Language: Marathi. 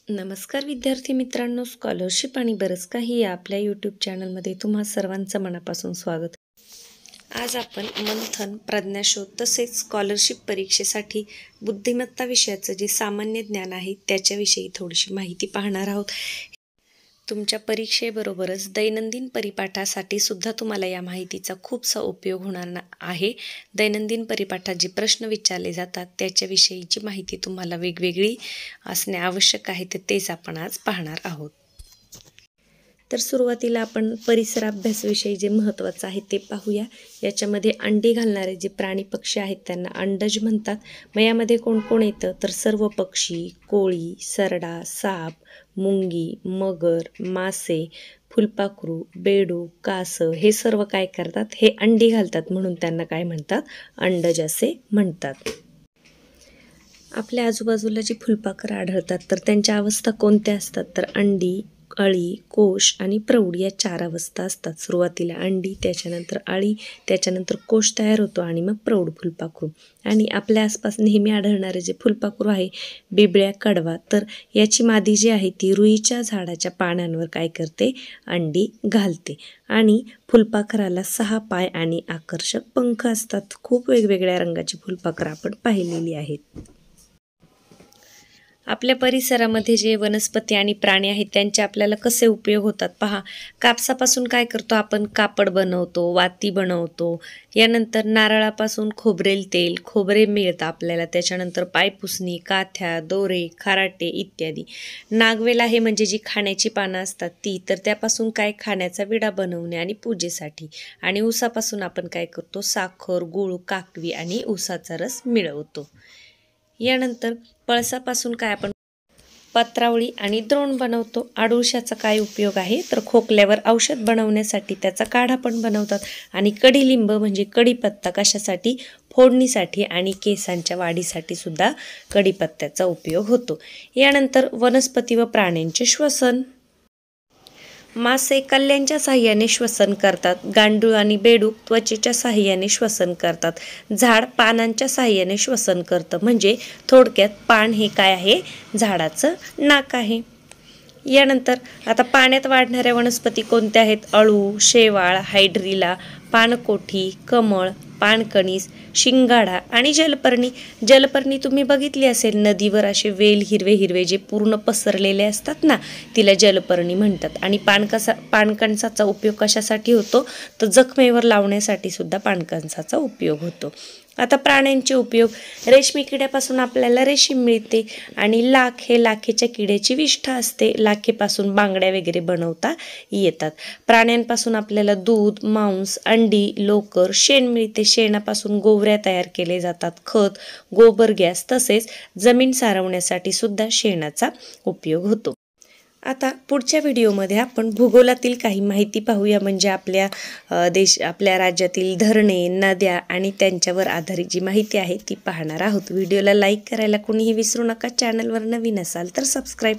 नमस्कार विद्यार्थी मित्रांनो, स्कॉलरशिप आणि बरंच काही या आपल्या यूट्यूब चॅनलमध्ये तुम्हा सर्वांचं मनापासून स्वागत. आज आपण मंथन, प्रज्ञाशोध तसेच स्कॉलरशिप परीक्षेसाठी बुद्धिमत्ता विषयाचं जे सामान्य ज्ञान आहे त्याच्याविषयी थोडीशी माहिती पाहणार आहोत. तुमच्या परीक्षेबरोबरच दैनंदिन परिपाठासाठी सुद्धा तुम्हाला या माहितीचा खूपसा उपयोग होणार आहे. दैनंदिन परिपाठात जे प्रश्न विचारले जातात त्याच्याविषयीची माहिती तुम्हाला वेगवेगळी असणे आवश्यक आहे, तर तेच आपण आज पाहणार आहोत. तर सुरुवातीला आपण परिसर अभ्यासाविषयी जे महत्त्वाचं आहे ते पाहूया. याच्यामध्ये अंडी घालणारे जे प्राणी पक्षी आहेत त्यांना अंडज म्हणतात. मग यामध्ये कोण कोण येतं तर सर्व पक्षी, कोळी, सरडा, साप, मुंगी, मगर, मासे, फुलपाखरू, बेडूक, कासव हे सर्व काय करतात, हे अंडी घालतात, म्हणून त्यांना काय म्हणतात, अंडज असे म्हणतात. आपल्या आजूबाजूला जी फुलपाखरं आढळतात तर त्यांच्या अवस्था कोणत्या असतात तर अंडी, अळी, कोश आणि प्रौढ या 4 अवस्था असतात. सुरुवातीला अंडी, त्याच्यानंतर अळी, त्याच्यानंतर कोश तयार होतो आणि मग प्रौढ फुलपाखरू. आणि आपल्या आसपास नेहमी आढळणारे जे फुलपाखरू आहे बिबळ्या कडवा, तर याची मादी जी आहे ती रुईच्या झाडाच्या पानांवर काय करते, अंडी घालते. आणि फुलपाखराला 6 पाय आणि आकर्षक पंख असतात. खूप वेगवेगळ्या रंगाची फुलपाखरं आपण पाहिलेली आहेत. आपल्या परिसरामध्ये जे वनस्पती आणि प्राणी आहेत त्यांचे आपल्याला कसे उपयोग होतात पहा. कापसापासून काय करतो आपण, कापड बनवतो, वाती बनवतो. यानंतर नारळापासून खोबरेल तेल, खोबरे मिळतं आपल्याला. त्याच्यानंतर पायपुसणी, काथ्या, दोरे, खराटे इत्यादी. नागवेल आहे म्हणजे जी खाण्याची पानं असतात ती, तर त्यापासून काय, खाण्याचा विडा बनवणे आणि पूजेसाठी. आणि ऊसापासून आपण काय करतो, साखर, गूळ, काकवी आणि ऊसाचा रस मिळवतो. यानंतर पळसापासून काय आपण पत्रावळी आणि द्रोण बनवतो. अडुळशाचा काय उपयोग आहे तर खोकल्यावर औषध बनवण्यासाठी त्याचा काढा पण बनवतात. आणि कडीलिंब म्हणजे कडीपत्ता कशासाठी, फोडणीसाठी आणि केसांच्या वाढीसाठी सुद्धा कडीपत्त्याचा उपयोग होतो. यानंतर वनस्पती व प्राण्यांचे श्वसन. मासे कल्ल्यांच्या साहाय्याने श्वसन करतात. गांडूळ आणि बेडूक त्वचेच्या साहाय्याने श्वसन करतात. झाड पानांच्या साहाय्याने श्वसन करतं. म्हणजे थोडक्यात पान हे काय आहे, झाडाचं नाक आहे. यानंतर आता पाण्यात वाढणाऱ्या वनस्पती कोणत्या आहेत, अळू, शेवाळ, हायड्रिला, पानकोठी, कमळ, पानकणीस, शिंगाडा आणि जलपर्णी. जलपर्णी तुम्ही बघितली असेल, नदीवर असे वेल हिरवे हिरवे जे पूर्ण पसरलेले असतात ना, तिला जलपर्णी म्हणतात. आणि पानकणसाचा उपयोग कशासाठी होतो तर जखमेवर लावण्यासाठी सुद्धा पानकणसाचा उपयोग होतो. आता प्राण्यांचे उपयोग. रेशमी किड्यापासून आपल्याला रेशीम मिळते. आणि लाख हे लाखेच्या किड्याची विष्ठा असते. लाखेपासून बांगड्या वगैरे बनवता येतात. प्राण्यांपासून आपल्याला दूध, मांस, अंडी, लोकर, शेण मिळते. शेणापासून गोवऱ्या तयार केले जातात. खत, गोबर गॅस तसेच जमीन सारवण्यासाठी सुद्धा शेणाचा उपयोग होतो. आता पुढच्या व्हिडिओमध्ये आपण भूगोलातील काही माहिती पाहूया. म्हणजे आपल्या राज्यातील धरणे, नद्या आणि त्यांच्यावर आधारित जी माहिती आहे ती पाहणार आहोत. व्हिडिओला लाईक करायला कोणीही विसरू नका. चॅनलवर नवीन असाल तर सबस्क्राईब